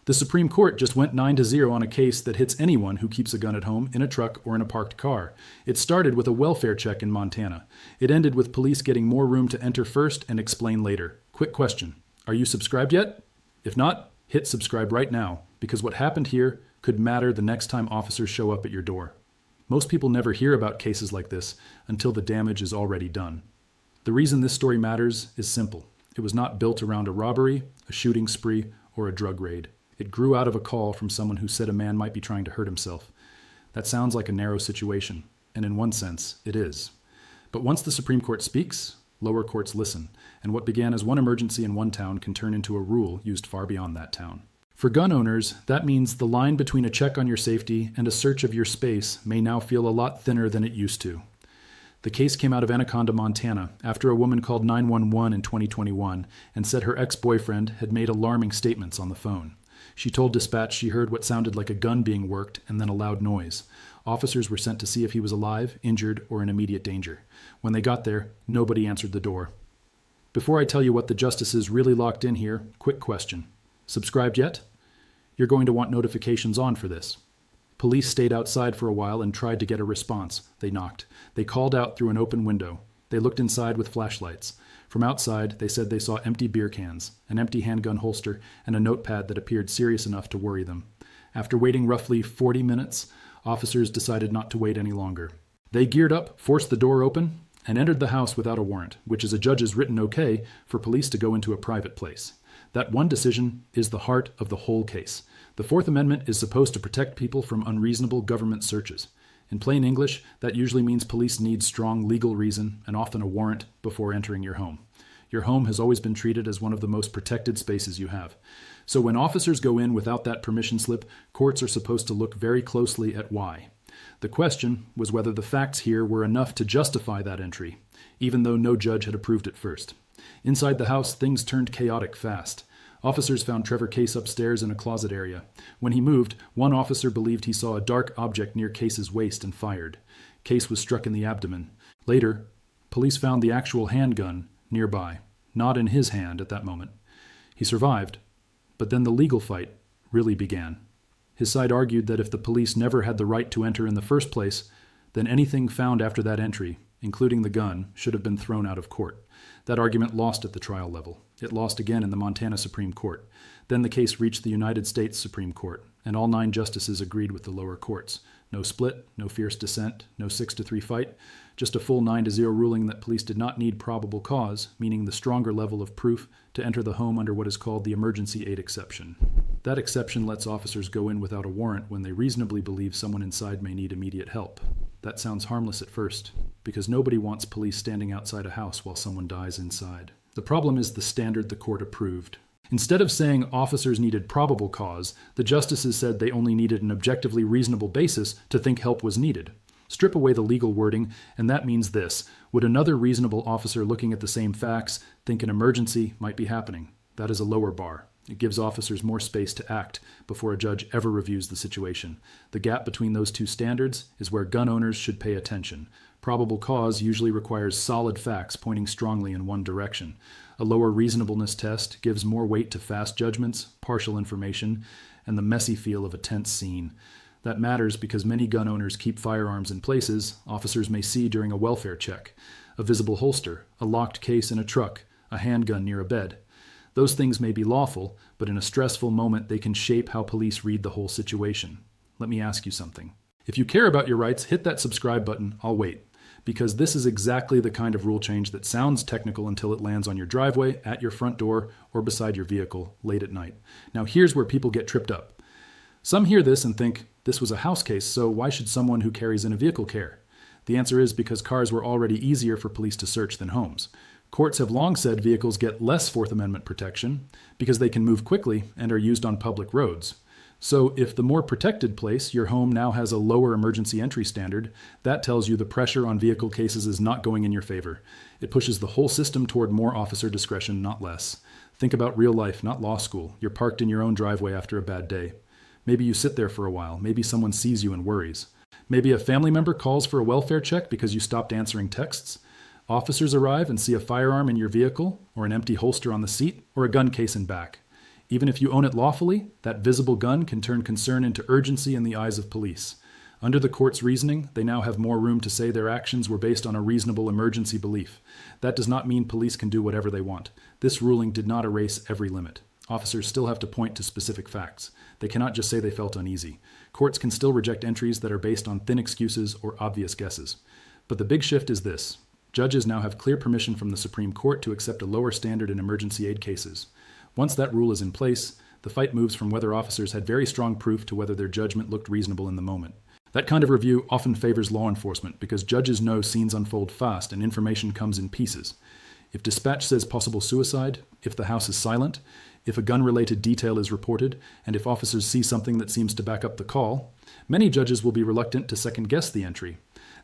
The Supreme Court just went 9-0 on a case that hits anyone who keeps a gun at home, in a truck, or in a parked car. It started with a welfare check in Montana. It ended with police getting more room to enter first and explain later. Quick question. Are you subscribed yet? If not, hit subscribe right now, because what happened here could matter the next time officers show up at your door. Most people never hear about cases like this until the damage is already done. The reason this story matters is simple. It was not built around a robbery, a shooting spree, or a drug raid. It grew out of a call from someone who said a man might be trying to hurt himself. That sounds like a narrow situation, and in one sense, it is. But once the Supreme Court speaks, lower courts listen, and what began as one emergency in one town can turn into a rule used far beyond that town. For gun owners, that means the line between a check on your safety and a search of your space may now feel a lot thinner than it used to. The case came out of Anaconda, Montana, after a woman called 911 in 2021 and said her ex-boyfriend had made alarming statements on the phone. She told dispatch she heard what sounded like a gun being worked and then a loud noise. Officers were sent to see if he was alive, injured, or in immediate danger. When they got there, nobody answered the door. Before I tell you what the justices really locked in here, quick question. Subscribed yet? You're going to want notifications on for this. Police stayed outside for a while and tried to get a response. They knocked. They called out through an open window. They looked inside with flashlights. From outside, they said they saw empty beer cans, an empty handgun holster, and a notepad that appeared serious enough to worry them. After waiting roughly 40 minutes, officers decided not to wait any longer. They geared up, forced the door open, and entered the house without a warrant, which is a judge's written okay for police to go into a private place. That one decision is the heart of the whole case. The Fourth Amendment is supposed to protect people from unreasonable government searches. In plain English, that usually means police need strong legal reason and often a warrant before entering your home. Your home has always been treated as one of the most protected spaces you have. So when officers go in without that permission slip, courts are supposed to look very closely at why. The question was whether the facts here were enough to justify that entry, even though no judge had approved it first. Inside the house, things turned chaotic fast. Officers found Trevor Case upstairs in a closet area. When he moved, one officer believed he saw a dark object near Case's waist and fired. Case was struck in the abdomen. Later, police found the actual handgun nearby, not in his hand at that moment. He survived, but then the legal fight really began. His side argued that if the police never had the right to enter in the first place, then anything found after that entry, including the gun, should have been thrown out of court. That argument lost at the trial level. It lost again in the Montana Supreme Court. Then the case reached the United States Supreme Court, and all 9 justices agreed with the lower courts. No split, no fierce dissent, no 6-3 fight, just a full 9-0 ruling that police did not need probable cause, meaning the stronger level of proof, to enter the home under what is called the emergency aid exception. That exception lets officers go in without a warrant when they reasonably believe someone inside may need immediate help. That sounds harmless at first, because nobody wants police standing outside a house while someone dies inside. The problem is the standard the court approved. Instead of saying officers needed probable cause, the justices said they only needed an objectively reasonable basis to think help was needed. Strip away the legal wording, and that means this. Would another reasonable officer looking at the same facts think an emergency might be happening? That is a lower bar. It gives officers more space to act before a judge ever reviews the situation. The gap between those two standards is where gun owners should pay attention. Probable cause usually requires solid facts pointing strongly in one direction. A lower reasonableness test gives more weight to fast judgments, partial information, and the messy feel of a tense scene. That matters because many gun owners keep firearms in places officers may see during a welfare check. A visible holster, a locked case in a truck, a handgun near a bed. Those things may be lawful, but in a stressful moment they can shape how police read the whole situation. Let me ask you something. If you care about your rights, hit that subscribe button. I'll wait. Because this is exactly the kind of rule change that sounds technical until it lands on your driveway, at your front door, or beside your vehicle late at night. Now here's where people get tripped up. Some hear this and think, this was a house case, so why should someone who carries in a vehicle care? The answer is because cars were already easier for police to search than homes. Courts have long said vehicles get less Fourth Amendment protection because they can move quickly and are used on public roads. So if the more protected place, your home, now has a lower emergency entry standard, that tells you the pressure on vehicle cases is not going in your favor. It pushes the whole system toward more officer discretion, not less. Think about real life, not law school. You're parked in your own driveway after a bad day. Maybe you sit there for a while. Maybe someone sees you and worries. Maybe a family member calls for a welfare check because you stopped answering texts. Officers arrive and see a firearm in your vehicle, or an empty holster on the seat, or a gun case in back. Even if you own it lawfully, that visible gun can turn concern into urgency in the eyes of police. Under the court's reasoning, they now have more room to say their actions were based on a reasonable emergency belief. That does not mean police can do whatever they want. This ruling did not erase every limit. Officers still have to point to specific facts. They cannot just say they felt uneasy. Courts can still reject entries that are based on thin excuses or obvious guesses. But the big shift is this. Judges now have clear permission from the Supreme Court to accept a lower standard in emergency aid cases. Once that rule is in place, the fight moves from whether officers had very strong proof to whether their judgment looked reasonable in the moment. That kind of review often favors law enforcement because judges know scenes unfold fast and information comes in pieces. If dispatch says possible suicide, if the house is silent, if a gun-related detail is reported, and if officers see something that seems to back up the call, many judges will be reluctant to second-guess the entry.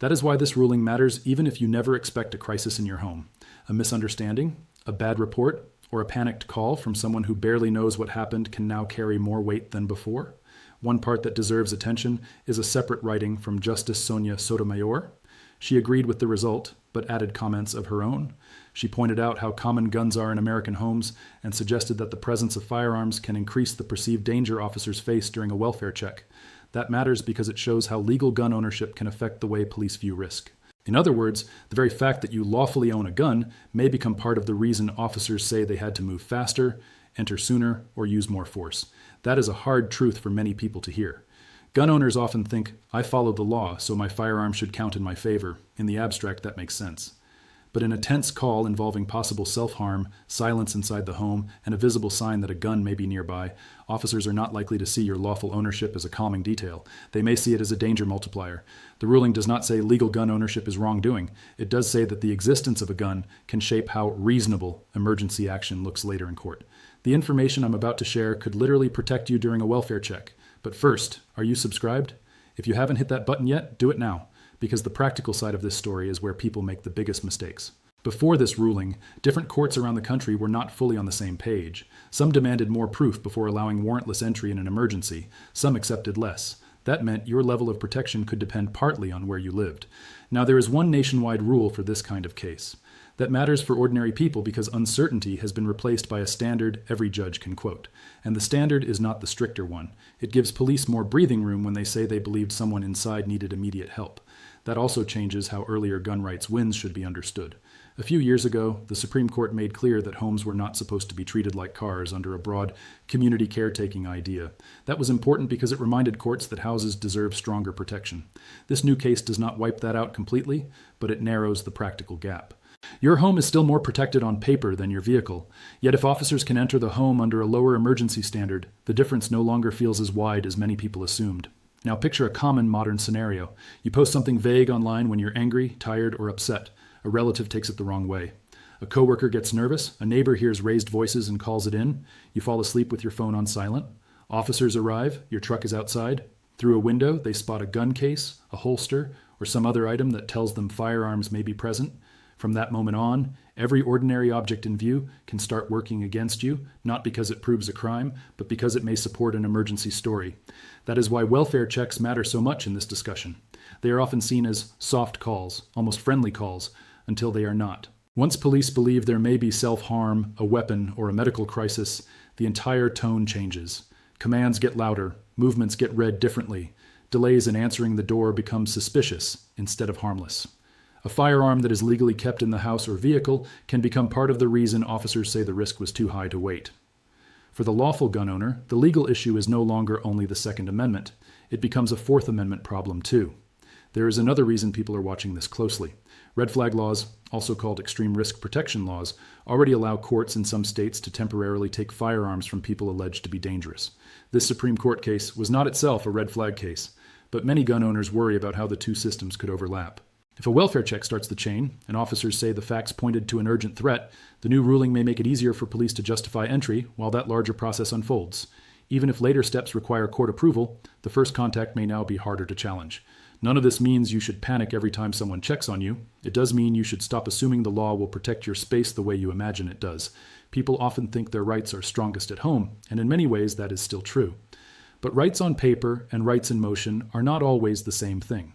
That is why this ruling matters even if you never expect a crisis in your home. A misunderstanding, a bad report, or a panicked call from someone who barely knows what happened can now carry more weight than before. One part that deserves attention is a separate writing from Justice Sonia Sotomayor. She agreed with the result, but added comments of her own. She pointed out how common guns are in American homes and suggested that the presence of firearms can increase the perceived danger officers face during a welfare check. That matters because it shows how legal gun ownership can affect the way police view risk. In other words, the very fact that you lawfully own a gun may become part of the reason officers say they had to move faster, enter sooner, or use more force. That is a hard truth for many people to hear. Gun owners often think, I followed the law, so my firearm should count in my favor. In the abstract, that makes sense. But in a tense call involving possible self-harm, silence inside the home, and a visible sign that a gun may be nearby, officers are not likely to see your lawful ownership as a calming detail. They may see it as a danger multiplier. The ruling does not say legal gun ownership is wrongdoing. It does say that the existence of a gun can shape how reasonable emergency action looks later in court. The information I'm about to share could literally protect you during a welfare check. But first, are you subscribed? If you haven't hit that button yet, do it now, because the practical side of this story is where people make the biggest mistakes. Before this ruling, different courts around the country were not fully on the same page. Some demanded more proof before allowing warrantless entry in an emergency. Some accepted less. That meant your level of protection could depend partly on where you lived. Now, there is one nationwide rule for this kind of case. That matters for ordinary people because uncertainty has been replaced by a standard every judge can quote. And the standard is not the stricter one. It gives police more breathing room when they say they believed someone inside needed immediate help. That also changes how earlier gun rights wins should be understood. A few years ago, the Supreme Court made clear that homes were not supposed to be treated like cars under a broad community caretaking idea. That was important because it reminded courts that houses deserve stronger protection. This new case does not wipe that out completely, but it narrows the practical gap. Your home is still more protected on paper than your vehicle. Yet if officers can enter the home under a lower emergency standard, the difference no longer feels as wide as many people assumed. Now picture a common modern scenario. You post something vague online when you're angry, tired, or upset. A relative takes it the wrong way. A coworker gets nervous, a neighbor hears raised voices and calls it in. You fall asleep with your phone on silent. Officers arrive, your truck is outside. Through a window, they spot a gun case, a holster, or some other item that tells them firearms may be present. From that moment on, every ordinary object in view can start working against you, not because it proves a crime, but because it may support an emergency story. That is why welfare checks matter so much in this discussion. They are often seen as soft calls, almost friendly calls, until they are not. Once police believe there may be self-harm, a weapon, or a medical crisis, the entire tone changes. Commands get louder, movements get read differently, delays in answering the door become suspicious instead of harmless. A firearm that is legally kept in the house or vehicle can become part of the reason officers say the risk was too high to wait. For the lawful gun owner, the legal issue is no longer only the Second Amendment. It becomes a Fourth Amendment problem too. There is another reason people are watching this closely. Red flag laws, also called extreme risk protection laws, already allow courts in some states to temporarily take firearms from people alleged to be dangerous. This Supreme Court case was not itself a red flag case, but many gun owners worry about how the two systems could overlap. If a welfare check starts the chain, and officers say the facts pointed to an urgent threat, the new ruling may make it easier for police to justify entry while that larger process unfolds. Even if later steps require court approval, the first contact may now be harder to challenge. None of this means you should panic every time someone checks on you. It does mean you should stop assuming the law will protect your space the way you imagine it does. People often think their rights are strongest at home, and in many ways that is still true. But rights on paper and rights in motion are not always the same thing.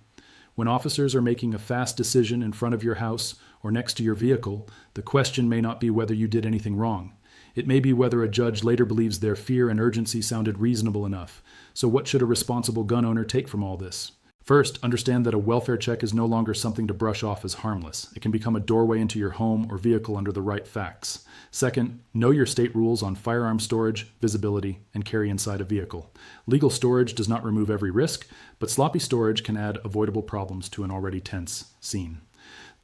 When officers are making a fast decision in front of your house or next to your vehicle, the question may not be whether you did anything wrong. It may be whether a judge later believes their fear and urgency sounded reasonable enough. So what should a responsible gun owner take from all this? First, understand that a welfare check is no longer something to brush off as harmless. It can become a doorway into your home or vehicle under the right facts. Second, know your state rules on firearm storage, visibility, and carry inside a vehicle. Legal storage does not remove every risk, but sloppy storage can add avoidable problems to an already tense scene.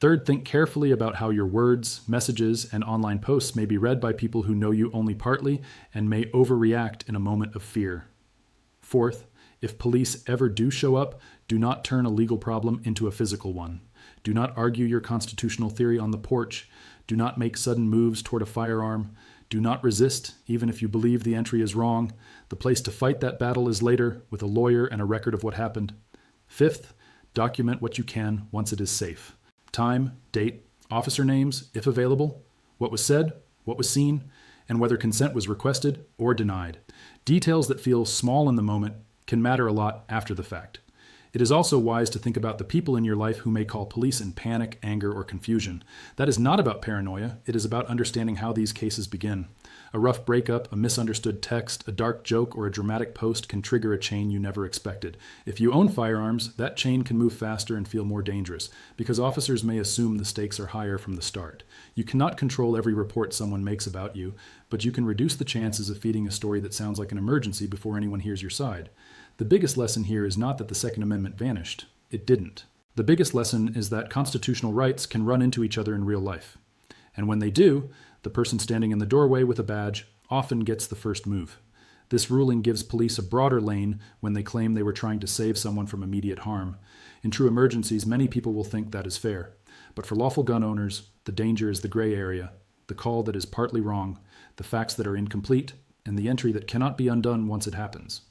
Third, think carefully about how your words, messages, and online posts may be read by people who know you only partly and may overreact in a moment of fear. Fourth, if police ever do show up, do not turn a legal problem into a physical one. Do not argue your constitutional theory on the porch. Do not make sudden moves toward a firearm. Do not resist, even if you believe the entry is wrong. The place to fight that battle is later, with a lawyer and a record of what happened. Fifth, document what you can once it is safe. Time, date, officer names, if available, what was said, what was seen, and whether consent was requested or denied. Details that feel small in the moment can matter a lot after the fact. It is also wise to think about the people in your life who may call police in panic, anger, or confusion. That is not about paranoia. It is about understanding how these cases begin. A rough breakup, a misunderstood text, a dark joke, or a dramatic post can trigger a chain you never expected. If you own firearms, that chain can move faster and feel more dangerous, because officers may assume the stakes are higher from the start. You cannot control every report someone makes about you, but you can reduce the chances of feeding a story that sounds like an emergency before anyone hears your side. The biggest lesson here is not that the Second Amendment vanished. It didn't. The biggest lesson is that constitutional rights can run into each other in real life. And when they do, the person standing in the doorway with a badge often gets the first move. This ruling gives police a broader lane when they claim they were trying to save someone from immediate harm. In true emergencies, many people will think that is fair. But for lawful gun owners, the danger is the gray area, the call that is partly wrong, the facts that are incomplete, and the entry that cannot be undone once it happens.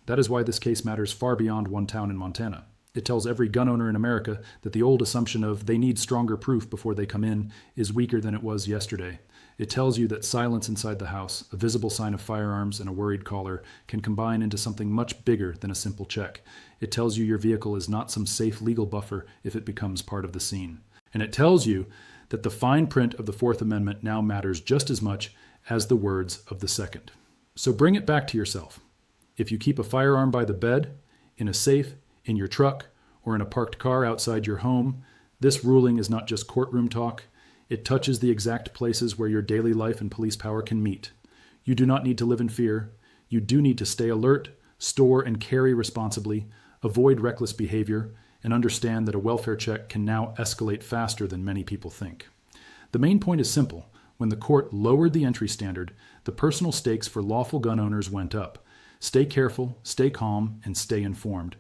That is why this case matters far beyond one town in Montana. It tells every gun owner in America that the old assumption of they need stronger proof before they come in is weaker than it was yesterday. It tells you that silence inside the house, a visible sign of firearms, and a worried caller can combine into something much bigger than a simple check. It tells you your vehicle is not some safe legal buffer if it becomes part of the scene. And it tells you that the fine print of the Fourth Amendment now matters just as much as the words of the Second. So bring it back to yourself. If you keep a firearm by the bed, in a safe, in your truck, or in a parked car outside your home, this ruling is not just courtroom talk. It touches the exact places where your daily life and police power can meet. You do not need to live in fear. You do need to stay alert, store and carry responsibly, avoid reckless behavior, and understand that a welfare check can now escalate faster than many people think. The main point is simple. When the court lowered the entry standard, the personal stakes for lawful gun owners went up. Stay careful, stay calm, and stay informed.